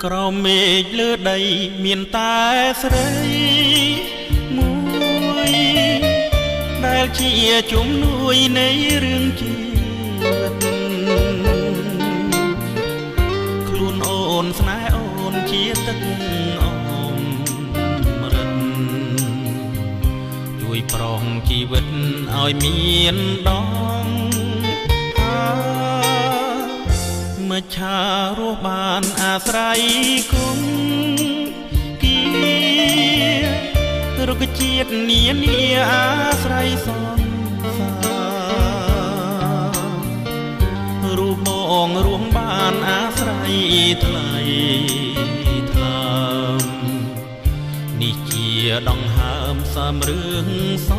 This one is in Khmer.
ក្រោមមេឃលើដីមានតែស្រីមួយដែលជាជំនួយនៃរឿងជីវិតខ្លួនអូនស្នេហ៍អូនជាទឹកអមរិតជួយប្រងជីវិតឲ្យមានដងមច្ឆารស់បានអាស្រ័យគុំគីរុក្ខជាតិនានាអាស្រ័យសន្សាររូបបងរួមបានអាស្រ័យថ្លៃថ្លើមនេះជាដង្ហើមសំរឿងស